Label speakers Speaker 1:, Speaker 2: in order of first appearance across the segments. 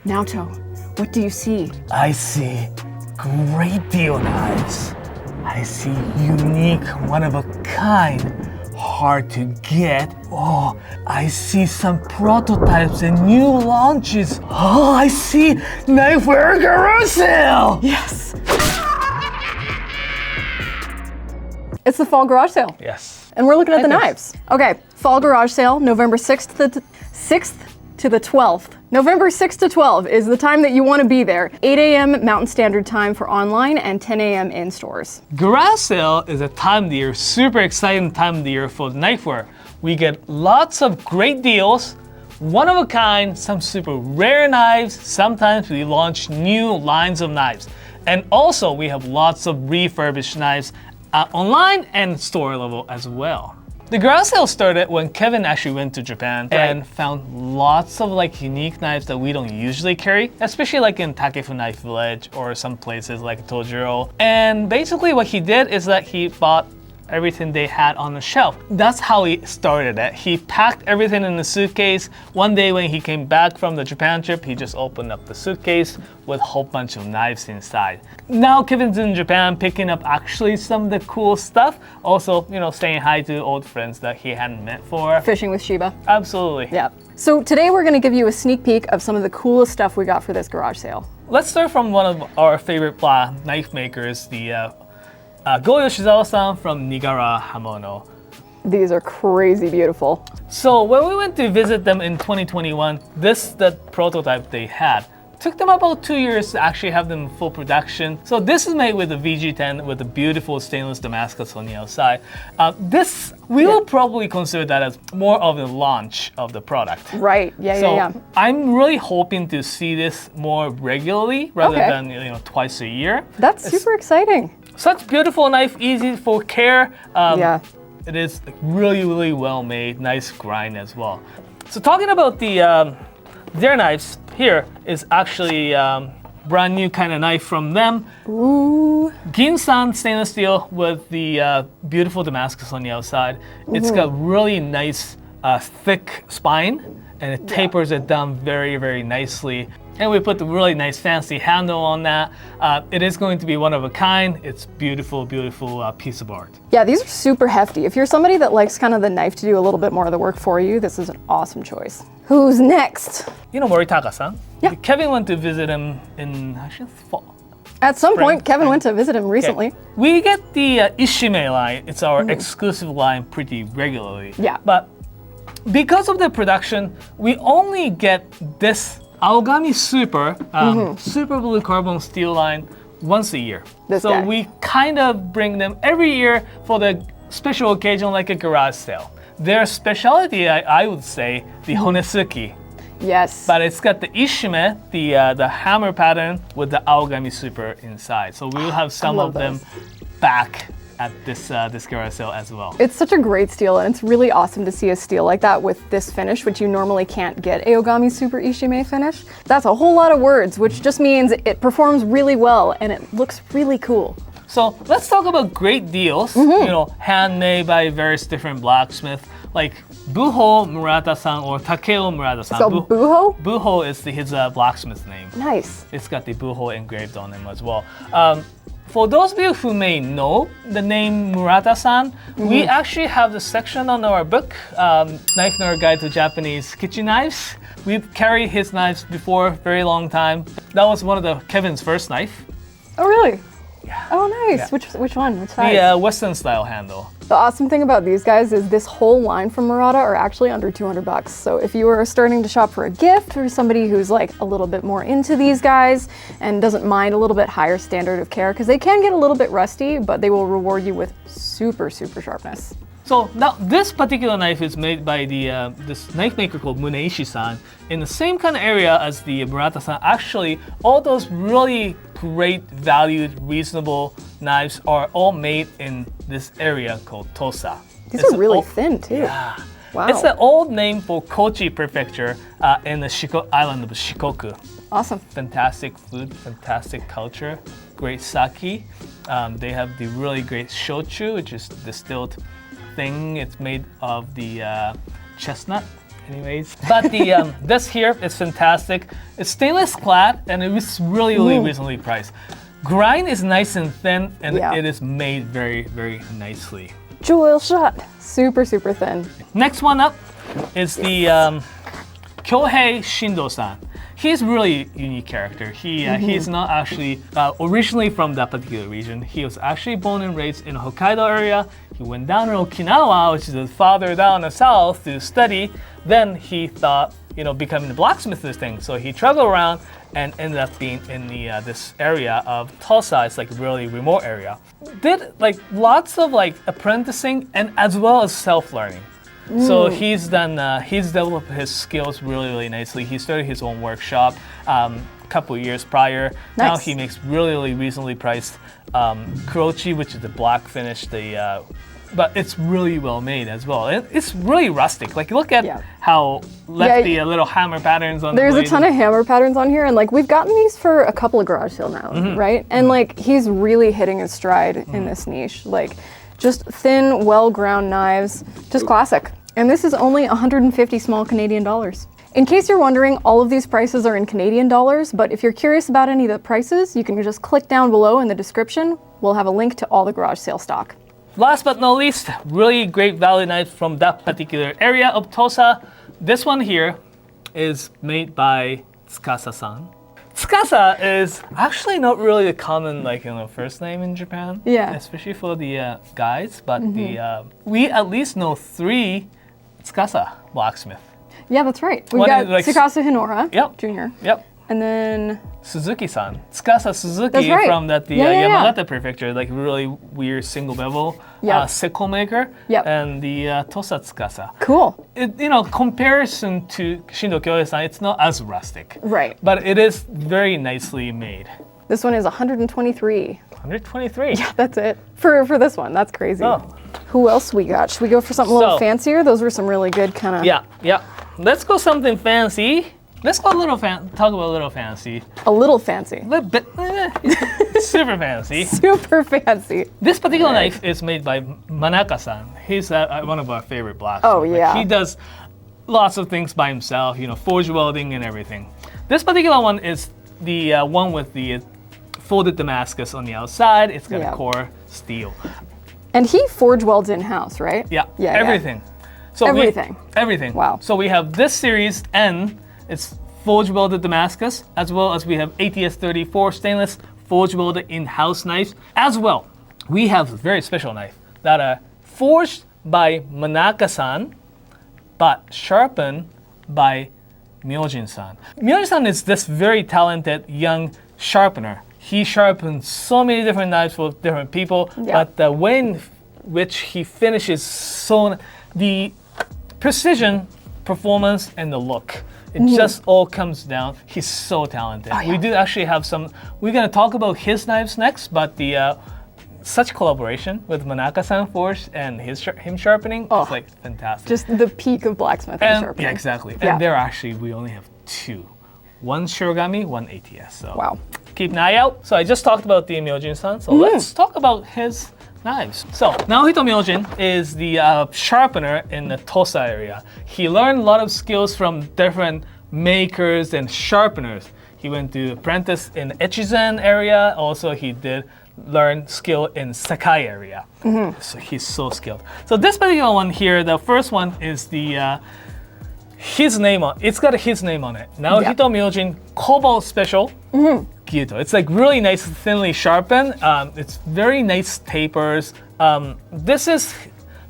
Speaker 1: Naoto, what do you see?
Speaker 2: I see great deal knives. I see unique, one of a kind, hard to get. Oh, I see some prototypes and new launches. Oh, I see Knifewear garage sale.
Speaker 1: Yes. It's the fall garage sale.
Speaker 2: Yes.
Speaker 1: And we're looking at the knives. Okay, fall garage sale, November 6th to the 12th. November 6th to 12 is the time that you want to be there. 8 a.m. Mountain Standard Time for online and 10 a.m. in stores.
Speaker 2: Garage sale is a time of the year, super exciting time of the year for Knifewear. We get lots of great deals, one of a kind, some super rare knives. Sometimes we launch new lines of knives. And also we have lots of refurbished knives online and store level as well. The garage sale started when Kevin actually went to Japan and found lots of like unique knives that we don't usually carry, especially like in Takefu Knife Village or some places like Tojiro. And basically what he did is that he bought everything they had on the shelf. That's how he started it. He packed everything in the suitcase. One day when he came back from the Japan trip, he just opened up the suitcase with a whole bunch of knives inside. Now Kevin's in Japan picking up actually some of the cool stuff. Also, you know, saying hi to old friends that he hadn't met for.
Speaker 1: Fishing with Shiba.
Speaker 2: Absolutely.
Speaker 1: Yeah. So today we're going to give you a sneak peek of some of the coolest stuff we got for this garage sale.
Speaker 2: Let's start from one of our favorite knife makers, the Go Yoshizawa-san from Nigara Hamono.
Speaker 1: These are crazy beautiful.
Speaker 2: So when we went to visit them in 2021, the prototype they had. Took them about 2 years to actually have them in full production. So this is made with a VG10 with a beautiful stainless Damascus on the outside. We will probably consider that as more of a launch of the product.
Speaker 1: Right, yeah.
Speaker 2: I'm really hoping to see this more regularly rather than twice a year.
Speaker 1: That's super exciting.
Speaker 2: Such beautiful knife, easy for care. It is really, really well made, nice grind as well. So talking about their knives, here is actually brand new kind of knife from them.
Speaker 1: Ooh.
Speaker 2: Ginsan stainless steel with the beautiful Damascus on the outside. It's got really nice thick spine and it tapers it down very, very nicely. And we put the really nice fancy handle on that. It is going to be one of a kind. It's beautiful, beautiful piece of art.
Speaker 1: Yeah, these are super hefty. If you're somebody that likes kind of the knife to do a little bit more of the work for you, this is an awesome choice. Who's next?
Speaker 2: You know Moritaka-san?
Speaker 1: Yeah.
Speaker 2: Kevin went to visit him in actually fall.
Speaker 1: At some point, Kevin went to visit him recently.
Speaker 2: Okay. We get the Ishime line. It's our exclusive line pretty regularly.
Speaker 1: Yeah.
Speaker 2: But because of the production, we only get this Aogami Super, Super Blue Carbon Steel line once a year. So we kind of bring them every year for the special occasion like a garage sale. Their specialty, I would say, the Honesuki.
Speaker 1: Yes.
Speaker 2: But it's got the Ishime, the hammer pattern with the Aogami Super inside. So we will have some of them back at this garage sale as well.
Speaker 1: It's such a great steel, and it's really awesome to see a steel like that with this finish, which you normally can't get Aogami Super Ishime finish. That's a whole lot of words, which just means it performs really well and it looks really cool.
Speaker 2: So let's talk about great deals, handmade by various different blacksmiths, like Buho Murata-san or Takeo Murata-san.
Speaker 1: So Buho?
Speaker 2: Buho is his blacksmith's name.
Speaker 1: Nice.
Speaker 2: It's got the Buho engraved on him as well. For those of you who may know the name Murata-san, we actually have the section on our book, Knife Nerd Guide to Japanese Kitchen Knives. We've carried his knives before, very long time. That was one of Kevin's first knife.
Speaker 1: Oh, really?
Speaker 2: Yeah.
Speaker 1: Oh, nice. Yeah. Which one? Which size?
Speaker 2: The Western style handle.
Speaker 1: The awesome thing about these guys is this whole line from Murata are actually under $200. So if you are starting to shop for a gift or somebody who's like a little bit more into these guys and doesn't mind a little bit higher standard of care, because they can get a little bit rusty, but they will reward you with super, super sharpness.
Speaker 2: So now this particular knife is made by this knife maker called Muneishi-san in the same kind of area as the Murata-san. Actually, all those really great, valued, reasonable knives are all made in this area called Tosa.
Speaker 1: These are really thin too.
Speaker 2: Yeah.
Speaker 1: Wow.
Speaker 2: It's the old name for Kochi Prefecture in the island of Shikoku.
Speaker 1: Awesome.
Speaker 2: Fantastic food, fantastic culture, great sake. They have the really great shochu, which is distilled thing. It's made of the chestnut anyways. But the this here is fantastic. It's stainless clad, and it was really, really reasonably priced. Grind is nice and thin, and it is made very, very nicely.
Speaker 1: Jewel shot. Super, super thin.
Speaker 2: Next one up is the Kyohei Shindo-san. He's really a unique character. He's not actually originally from that particular region. He was actually born and raised in the Hokkaido area. He went down to Okinawa, which is farther down the south, to study. Then he thought, becoming a blacksmith this thing. So he traveled around and ended up being in this area of Tosa. It's like a really remote area. Did like lots of like apprenticing and as well as self-learning. So he's developed his skills really, really nicely. He started his own workshop a couple of years prior.
Speaker 1: Nice.
Speaker 2: Now he makes really, really reasonably priced Kurochi, which is the black finish. But it's really well made as well. It's really rustic. Like look at how the little hammer patterns on.
Speaker 1: There's
Speaker 2: the
Speaker 1: a ton of hammer patterns on here, and like we've gotten these for a couple of garage sale now, right? And like he's really hitting his stride in this niche. Like just thin, well-ground knives, just classic. And this is only 150 small Canadian dollars. In case you're wondering, all of these prices are in Canadian dollars, but if you're curious about any of the prices, you can just click down below in the description. We'll have a link to all the garage sale stock.
Speaker 2: Last but not least, really great value knife from that particular area of Tosa. This one here is made by Tsubasa-san. Tsubasa is actually not really a common first name in Japan.
Speaker 1: Yeah.
Speaker 2: Especially for the guys, but we at least know 3 Tsubasa blacksmith.
Speaker 1: Yeah, that's right. We've
Speaker 2: One
Speaker 1: got
Speaker 2: is, like,
Speaker 1: Tsukasa Hinora Jr.
Speaker 2: Yep.
Speaker 1: And then
Speaker 2: Suzuki-san. Tsukasa Suzuki
Speaker 1: right.
Speaker 2: from that Yamagata prefecture, like really weird single bevel sickle maker.
Speaker 1: Yep.
Speaker 2: And the Tosa Tsubasa.
Speaker 1: Cool.
Speaker 2: Comparison to Shindo Kyohei-san, it's not as rustic.
Speaker 1: Right.
Speaker 2: But it is very nicely made.
Speaker 1: This one is 123.
Speaker 2: 123.
Speaker 1: Yeah, that's it. For this one, that's crazy.
Speaker 2: Oh.
Speaker 1: Who else we got? Should we go for something a little fancier? Those were some really good kind of...
Speaker 2: Yeah. Let's go something fancy. Let's go talk about a little fancy.
Speaker 1: A little fancy.
Speaker 2: A little bit, super fancy.
Speaker 1: Super fancy.
Speaker 2: This particular knife is made by Manaka-san. He's one of our favorite blacksmiths.
Speaker 1: Oh, yeah.
Speaker 2: He does lots of things by himself, forge welding and everything. This particular one is the one with the folded Damascus on the outside. It's got a core steel.
Speaker 1: And he forge welds in-house, right?
Speaker 2: Yeah, everything. So
Speaker 1: everything.
Speaker 2: Everything.
Speaker 1: Wow.
Speaker 2: So we have this series N. It's forge welded Damascus, as well as we have ATS 34 stainless forge welded in-house knives. As well, we have a very special knife that are forged by Manaka-san, but sharpened by Myojin-san. Myojin-san is this very talented young sharpener. He sharpens so many different knives for different people, but the way in which he finishes, the precision, performance, and the look. It just all comes down. He's so talented. We do actually have some. We're gonna talk about his knives next, but the such collaboration with Manaka-san Forge and him sharpening is like fantastic.
Speaker 1: Just the peak of blacksmithing sharpening.
Speaker 2: Yeah, exactly. And there actually we only have 2. One Shirogami, one ATS. So
Speaker 1: wow.
Speaker 2: Keep an eye out. So I just talked about the Myojin-san. So let's talk about his knives. So Naohito Myojin is the sharpener in the Tosa area. He learned a lot of skills from different makers and sharpeners. He went to apprentice in Echizen area. Also, he did learn skill in Sakai area. So he's so skilled. So this particular one here, the first one is the his name on. It's got his name on it. Naohito Myojin Cobalt Special. Gyuto. It's like really nice, thinly sharpened. It's very nice tapers. This is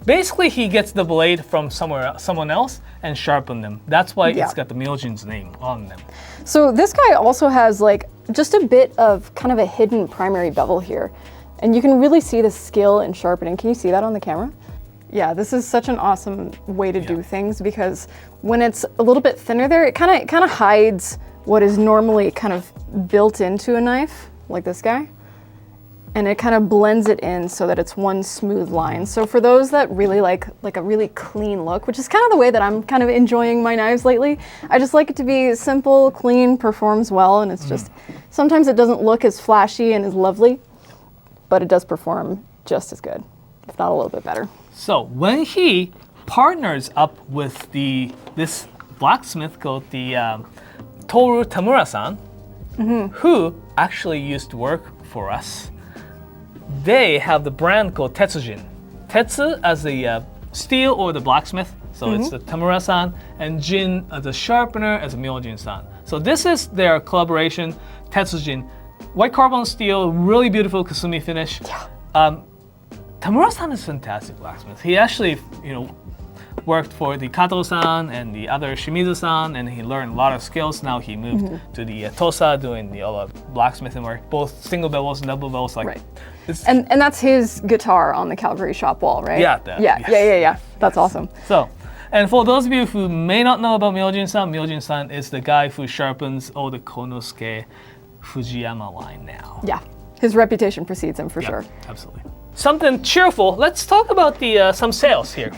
Speaker 2: basically he gets the blade from someone else and sharpen them. That's why it's got the Myojin's name on them.
Speaker 1: So this guy also has like just a bit of kind of a hidden primary bevel here, and you can really see the skill in sharpening. Can you see that on the camera? Yeah, this is such an awesome way to do things, because when it's a little bit thinner there, it kind of hides what is normally kind of built into a knife, like this guy. And it kind of blends it in so that it's one smooth line. So for those that really like a really clean look, which is kind of the way that I'm kind of enjoying my knives lately, I just like it to be simple, clean, performs well, and it's just, sometimes it doesn't look as flashy and as lovely, but it does perform just as good, if not a little bit better.
Speaker 2: So when he partners up with this blacksmith called the Toru Tamura-san, who actually used to work for us. They have the brand called Tetsujin. Tetsu as the steel or the blacksmith, so it's the Tamura-san, and Jin as a sharpener as a Myojin-san. So this is their collaboration, Tetsujin. White carbon steel, really beautiful kasumi finish.
Speaker 1: Yeah.
Speaker 2: Tamura-san is a fantastic blacksmith. He actually, worked for the Kato-san and the other Shimizu-san, and he learned a lot of skills. Now he moved to the Tosa, doing the blacksmithing work, both single bevels and double bevels.
Speaker 1: Right. And that's his guitar on the Calgary shop wall, right?
Speaker 2: Yeah.
Speaker 1: Yeah. That's awesome.
Speaker 2: So, and for those of you who may not know about Myojin-san, Myojin-san is the guy who sharpens all the Konosuke Fujiyama line now.
Speaker 1: Yeah. His reputation precedes him for sure.
Speaker 2: Absolutely. Something cheerful. Let's talk about some sales here.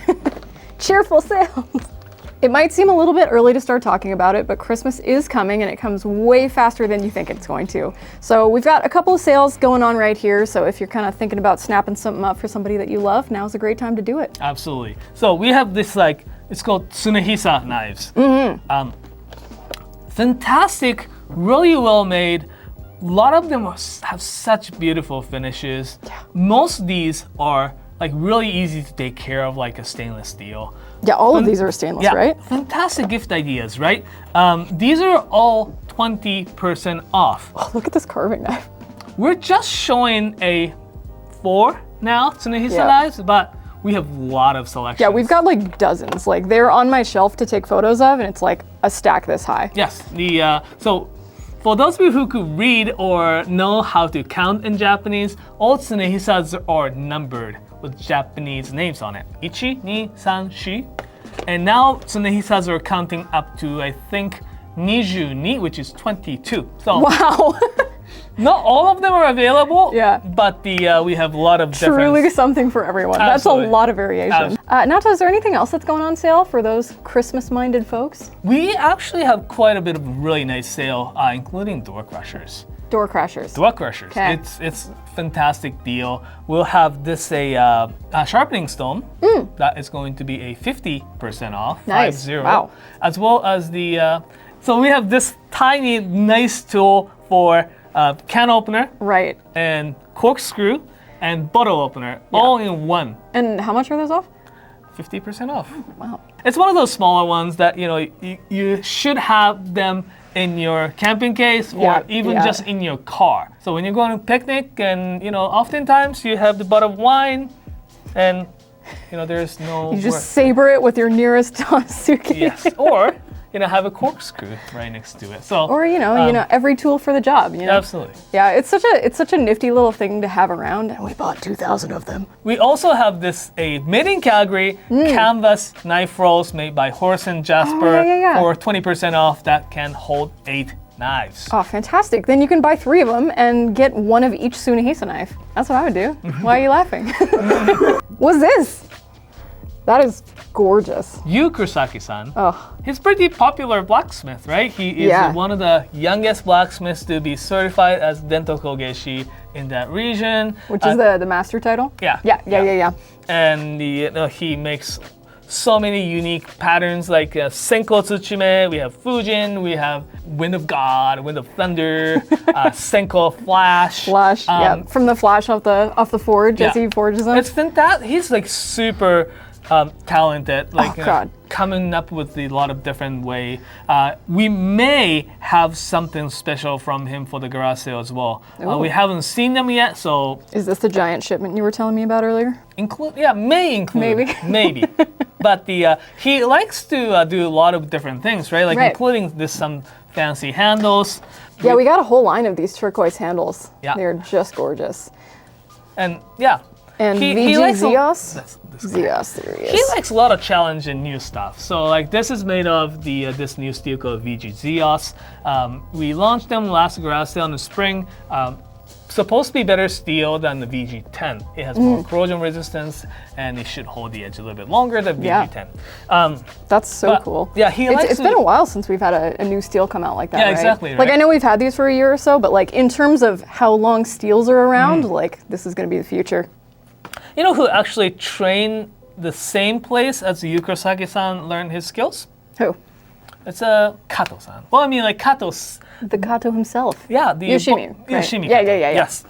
Speaker 1: Cheerful sales. It might seem a little bit early to start talking about it, but Christmas is coming and it comes way faster than you think it's going to. So we've got a couple of sales going on right here. So if you're kind of thinking about snapping something up for somebody that you love, now's a great time to do it.
Speaker 2: Absolutely. So we have this it's called Tsunehisa knives. Fantastic, really well made. A lot of them have such beautiful finishes.
Speaker 1: Yeah.
Speaker 2: Most of these are really easy to take care of, like a stainless steel.
Speaker 1: Yeah, all of these are stainless, right?
Speaker 2: Fantastic gift ideas, right? These are all 20% off.
Speaker 1: Oh, look at this carving knife.
Speaker 2: We're just showing a 4 now, Tsunehisa knives, but we have a lot of selections.
Speaker 1: Yeah, we've got like dozens. Like they're on my shelf to take photos of, and it's like a stack this high.
Speaker 2: Yes, so for those of you who could read or know how to count in Japanese, all Tsunehisas are numbered with Japanese names on it. 1, 2, 3, 4. And now Tsunehisas are counting up to, I think, 22, which is 22. So
Speaker 1: wow.
Speaker 2: not all of them are available, but we have a lot of different.
Speaker 1: Truly something for everyone.
Speaker 2: Absolutely.
Speaker 1: That's a lot of variation. Naoto, is there anything else that's going on sale for those Christmas-minded folks?
Speaker 2: We actually have quite a bit of really nice sale, including door crushers.
Speaker 1: Door crushers.
Speaker 2: Door crushers.
Speaker 1: Okay.
Speaker 2: It's a fantastic deal. We'll have this a sharpening stone that is going to be a 50% off.
Speaker 1: Nice.
Speaker 2: 50.
Speaker 1: Wow.
Speaker 2: As well as the so we have this tiny nice tool for can opener.
Speaker 1: Right.
Speaker 2: And corkscrew and bottle opener all in one.
Speaker 1: And how much are those off?
Speaker 2: 50% off.
Speaker 1: Wow.
Speaker 2: It's one of those smaller ones that you should have them in your camping case or even just in your car. So when you're going to picnic and oftentimes you have the bottle of wine and there's no
Speaker 1: You just saber it with your nearest suitcase.
Speaker 2: Yes. Or have a corkscrew right next to it. So
Speaker 1: or every tool for the job.
Speaker 2: Absolutely.
Speaker 1: Yeah, it's such a nifty little thing to have around, and we bought 2,000 of them.
Speaker 2: We also have a made in Calgary canvas knife rolls made by Horace and Jasper for 20% off that can hold 8 knives.
Speaker 1: Oh, fantastic! Then you can buy 3 of them and get one of each Tsunehisa knife. That's what I would do. Why are you laughing? What's this? That is gorgeous.
Speaker 2: Kurosaki-san.
Speaker 1: Oh.
Speaker 2: He's a pretty popular blacksmith, right? He is one of the youngest blacksmiths to be certified as Dento Kogeshi in that region.
Speaker 1: Which is the master title? Yeah.
Speaker 2: And he makes so many unique patterns like Senko Tsuchime, we have Fujin, we have Wind of God, Wind of Thunder, Senko Flash.
Speaker 1: From the flash off the forge as he forges them.
Speaker 2: It's fantastic. He's super talented, coming up with a lot of different way. We may have something special from him for the garage sale as well. We haven't seen them yet, so.
Speaker 1: Is this the giant shipment you were telling me about earlier?
Speaker 2: May include. Maybe. But he likes to do a lot of different things, right? Including some fancy handles.
Speaker 1: Yeah, we got a whole line of these turquoise handles.
Speaker 2: Yeah.
Speaker 1: They're just gorgeous.
Speaker 2: And
Speaker 1: And
Speaker 2: he likes
Speaker 1: Xeos? Xeos, there he is.
Speaker 2: He likes a lot of challenge and new stuff. So this is made of this new steel called VG Xeos. We launched them last garage sale in the spring. Supposed to be better steel than the VG10. It has more corrosion resistance and it should hold the edge a little bit longer than VG10.
Speaker 1: That's so cool.
Speaker 2: Yeah,
Speaker 1: it's been a while since we've had a new steel come out like that,
Speaker 2: Yeah,
Speaker 1: right?
Speaker 2: exactly. Right?
Speaker 1: I know we've had these for a year or so, but in terms of how long steels are around, this is going to be the future.
Speaker 2: You know who actually trained the same place as Kurosaki-san learned his skills.
Speaker 1: Who?
Speaker 2: It's Kato-san. Well, I mean, like Kato's.
Speaker 1: The Kato himself.
Speaker 2: Yeah, the
Speaker 1: Yoshimi. Right?
Speaker 2: Yoshimi.
Speaker 1: Yeah.
Speaker 2: Yes.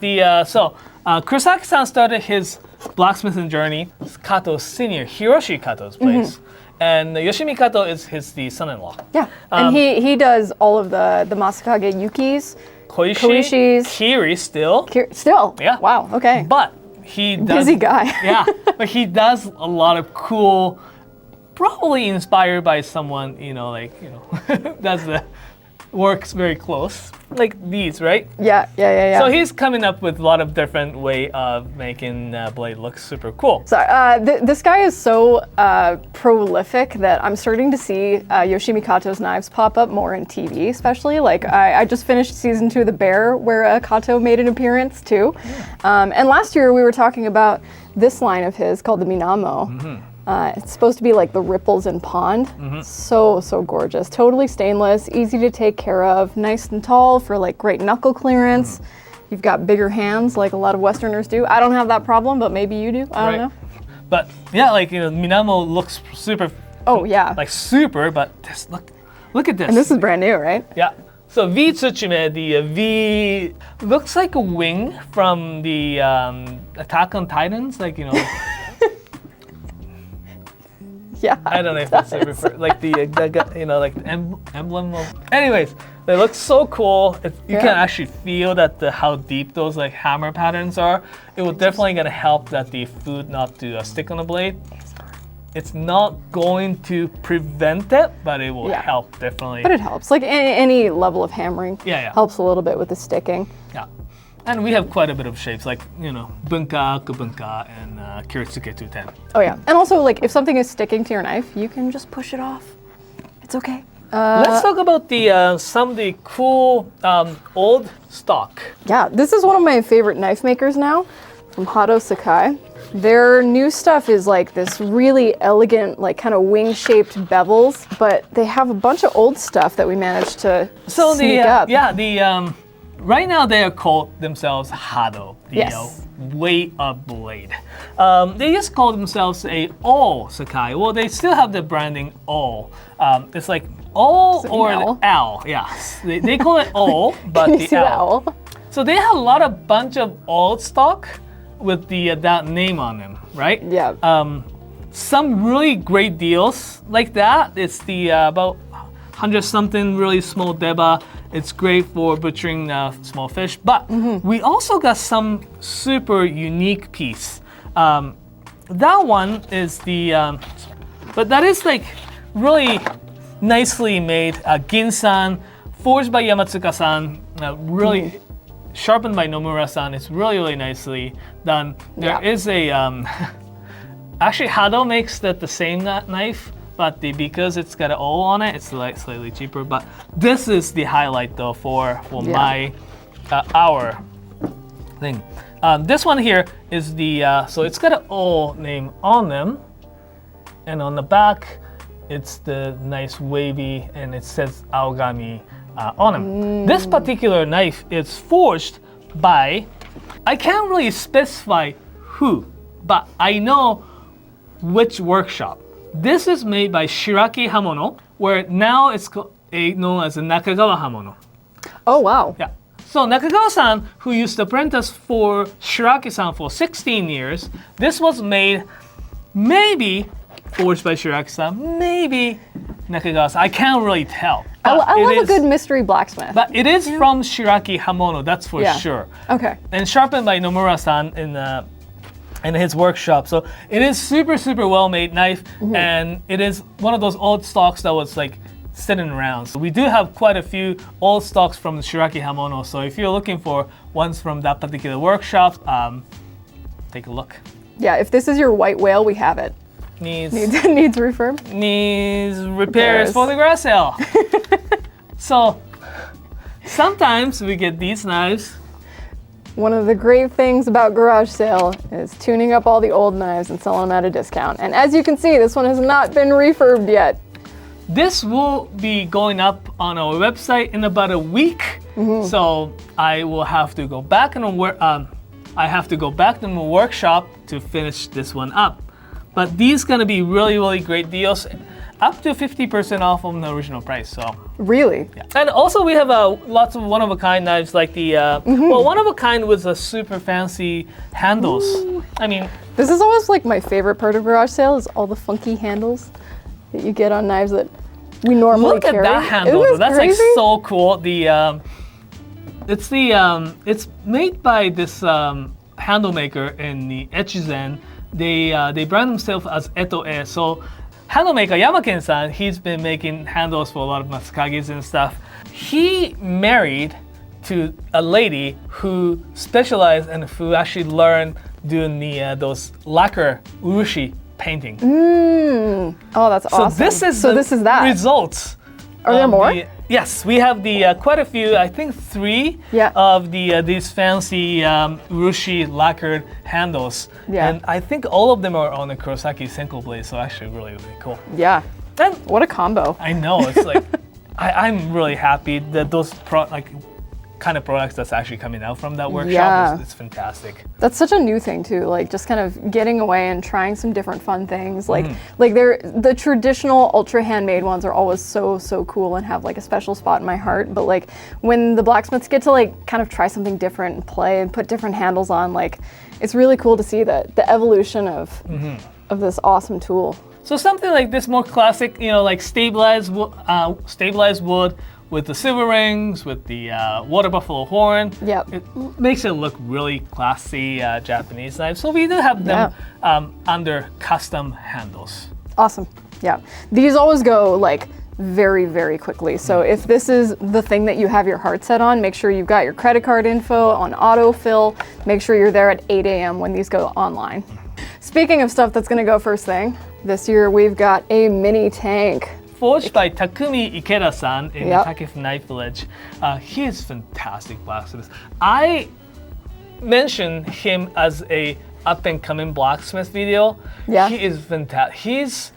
Speaker 2: Kurosaki-san started his blacksmithing journey. Kato Senior, Hiroshi Kato's place, and Yoshimi Kato is the son-in-law.
Speaker 1: Yeah, and he does all of the Masakage Yukis, Koishis,
Speaker 2: Kiri still.
Speaker 1: Still.
Speaker 2: Yeah.
Speaker 1: Wow. Okay.
Speaker 2: But he does.
Speaker 1: Busy guy.
Speaker 2: Yeah, but he does a lot of cool. Probably inspired by someone, does the works very close, like these, right?
Speaker 1: Yeah.
Speaker 2: So he's coming up with a lot of different way of making blade look super cool.
Speaker 1: So this guy is so prolific that I'm starting to see Yoshimi Kato's knives pop up more in TV, especially. Like I just finished season 2 of The Bear, where Kato made an appearance too. Yeah. And last year we were talking about this line of his called the Minamo. It's supposed to be like the ripples in pond. So gorgeous. Totally stainless, easy to take care of, nice and tall for like great knuckle clearance. You've got bigger hands like a lot of Westerners do. I don't have that problem, but maybe you do. I don't know.
Speaker 2: But yeah, Minamo looks super.
Speaker 1: Oh yeah.
Speaker 2: Like super, but this, look at this.
Speaker 1: And this is brand new, right?
Speaker 2: Yeah. So V-Tsuchime, the V looks like a wing from the Attack on Titans,
Speaker 1: Yeah.
Speaker 2: I don't know if that's like the emblem of. Anyways, they look so cool. You can actually feel that how deep those like hammer patterns are. It will definitely gonna help that the food not to stick on the blade. It's not going to prevent it, but it will help definitely.
Speaker 1: But it helps. Like any level of hammering. Helps a little bit with the sticking.
Speaker 2: Yeah. And we have quite a bit of shapes, like, bunka, kubunka, and kiritsuke 210.
Speaker 1: Oh yeah, and also like if something is sticking to your knife, you can just push it off. It's okay.
Speaker 2: Let's talk about some of the cool old stock.
Speaker 1: Yeah, this is one of my favorite knife makers now, from Hado Sakai. Their new stuff is like this really elegant, like kind of wing-shaped bevels, but they have a bunch of old stuff that we managed to sneak up.
Speaker 2: Yeah, right now they are called themselves Hado, the weight of blade. They just call themselves a all Sakai. Well, they still have the branding all. It's like all or an L. Yes, they call it all, but the L. So they have a lot of bunch of old stock with that name on them, right?
Speaker 1: Yeah.
Speaker 2: Some really great deals like that. It's the about 100 something really small deba. It's great for butchering small fish, but we also got some super unique piece. That one is but that is like really nicely made. Ginsan, forged by Yamatsuka-san, really sharpened by Nomura-san. It's really, really nicely done. There is a, actually Hado makes the same knife, but because it's got an O on it, it's like slightly cheaper. But this is the highlight though for our thing. This one here is so it's got an O name on them, and on the back, it's the nice wavy, and it says Aogami on them. This particular knife is forged by, I can't really specify who, but I know which workshop. This is made by Shiraki Hamono, where now it's known as the Nakagawa Hamono.
Speaker 1: Oh, wow.
Speaker 2: Yeah. So Nakagawa-san, who used to apprentice for Shiraki-san for 16 years, this was made, maybe forged by Shiraki-san, maybe Nakagawa-san. I can't really tell.
Speaker 1: I love a good mystery blacksmith.
Speaker 2: But it is from Shiraki Hamono, that's for sure.
Speaker 1: Okay.
Speaker 2: And sharpened by Nomura-san in his workshop. So it is super, super well-made knife, and it is one of those old stocks that was like sitting around. So we do have quite a few old stocks from the Shiraki Hamono. So if you're looking for ones from that particular workshop, take a look.
Speaker 1: Yeah, if this is your white whale, we have it. Needs refurb.
Speaker 2: Needs repairs for the garage sale. So sometimes we get these knives.
Speaker 1: One of the great things about garage sale is tuning up all the old knives and selling them at a discount. And as you can see, this one has not been refurbed yet.
Speaker 2: This will be going up on our website in about a week. So I will have to go back and I have to go back to the workshop to finish this one up. But these gonna be really, really great deals, up to 50% off from the original price. So
Speaker 1: Really?
Speaker 2: yeah. And also we have lots of one-of-a-kind knives, like the well, one-of-a-kind with the super fancy handles.
Speaker 1: Ooh.
Speaker 2: I mean,
Speaker 1: This is always like my favorite part of garage sale is all the funky handles that you get on knives that we normally
Speaker 2: look
Speaker 1: carry.
Speaker 2: at that handle.
Speaker 1: Isn't this
Speaker 2: That's
Speaker 1: crazy?
Speaker 2: like so cool. It's made by this handle maker in the Echizen. They brand themselves as Eto-e. So handle maker Yamaken-san, he's been making handles for a lot of Matsukages and stuff. He married to a lady who specialized and who actually learned doing those lacquer urushi painting.
Speaker 1: Oh, that's awesome.
Speaker 2: So this is
Speaker 1: that.
Speaker 2: results.
Speaker 1: Are there more?
Speaker 2: Yes, we have the quite a few. I think 3 of these fancy urushi lacquered handles.
Speaker 1: Yeah.
Speaker 2: And I think all of them are on the Kurosaki Senko blade. So actually, really, really cool.
Speaker 1: Yeah.
Speaker 2: And
Speaker 1: What a combo.
Speaker 2: I know it's like I'm really happy that those kind of products that's actually coming out from that workshop is fantastic.
Speaker 1: That's such a new thing too, like just kind of getting away and trying some different fun things. Like the traditional ultra handmade ones are always so cool and have like a special spot in my heart. But like when the blacksmiths get to like kind of try something different and play and put different handles on, like it's really cool to see the evolution of this awesome tool.
Speaker 2: So something like this more classic, like stabilized wood with the silver rings, with the water buffalo horn.
Speaker 1: Yep.
Speaker 2: It makes it look really classy Japanese knife. So we do have them under custom handles.
Speaker 1: Awesome. Yeah. These always go like very quickly. So if this is the thing that you have your heart set on, make sure you've got your credit card info on autofill. Make sure you're there at 8 a.m. when these go online. Speaking of stuff that's gonna go first thing, this year we've got a mini tank.
Speaker 2: Forged by Takumi Ikeda-san in the Takefu Knife Village. He is fantastic blacksmith. I mentioned him as a up-and-coming blacksmith video.
Speaker 1: Yeah.
Speaker 2: He is fantastic.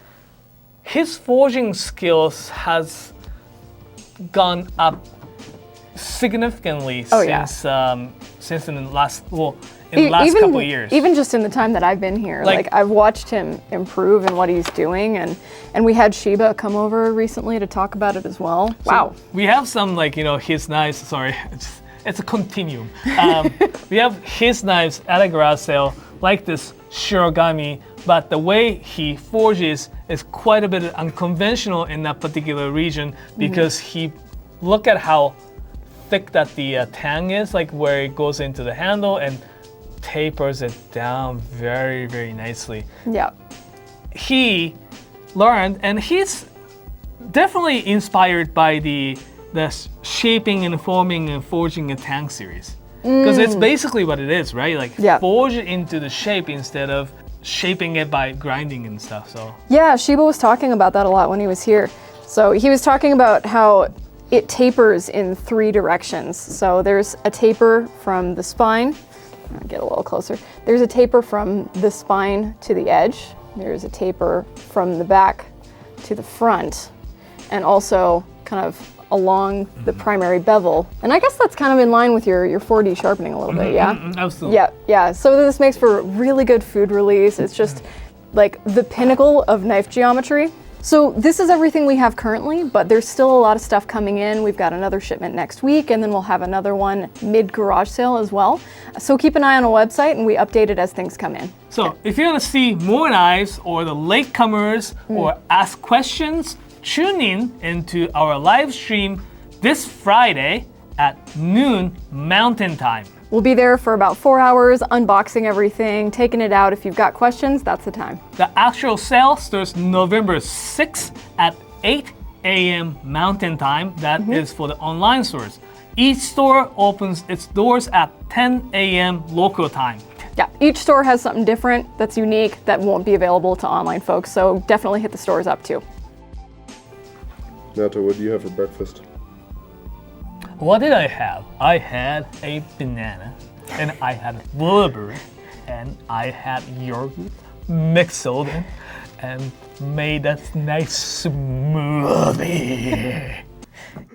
Speaker 2: His forging skills has gone up significantly since in the last couple of years.
Speaker 1: Even just in the time that I've been here, like I've watched him improve in what he's doing, and we had Shiba come over recently to talk about it as well.
Speaker 2: So
Speaker 1: wow.
Speaker 2: We have some his knives. Sorry, it's a continuum. We have his knives at a garage sale, like this Shirogami, but the way he forges is quite a bit unconventional in that particular region because look at how thick that the tang is, like where it goes into the handle and tapers it down very nicely.
Speaker 1: Yeah.
Speaker 2: He learned, and he's definitely inspired by the shaping and forming and forging a tang series. Because it's basically what it is, right? Like forge it into the shape instead of shaping it by grinding and stuff. So
Speaker 1: yeah, Shiba was talking about that a lot when he was here. So he was talking about how it tapers in 3 directions. So there's a taper from the spine. I'll get a little closer. There's a taper from the spine to the edge. There's a taper from the back to the front, and also kind of along the primary bevel. And I guess that's kind of in line with your 4D sharpening a little bit, yeah?
Speaker 2: Absolutely.
Speaker 1: Yeah. So this makes for really good food release. It's just like the pinnacle of knife geometry. So this is everything we have currently, but there's still a lot of stuff coming in. We've got another shipment next week, and then we'll have another one mid-garage sale as well. So keep an eye on the website, and we update it as things come in.
Speaker 2: So if you want to see more knives or the latecomers or ask questions, tune in into our live stream this Friday at noon Mountain Time.
Speaker 1: We'll be there for about 4 hours, unboxing everything, taking it out. If you've got questions, that's the time.
Speaker 2: The actual sale starts November 6th at 8 a.m. Mountain Time. That is for the online stores. Each store opens its doors at 10 a.m. local time.
Speaker 1: Yeah, each store has something different that's unique that won't be available to online folks, so definitely hit the stores up too.
Speaker 3: Nato, what do you have for breakfast?
Speaker 2: What did I have? I had a banana, and I had blueberry, and I had yogurt mixed in and made a nice smoothie.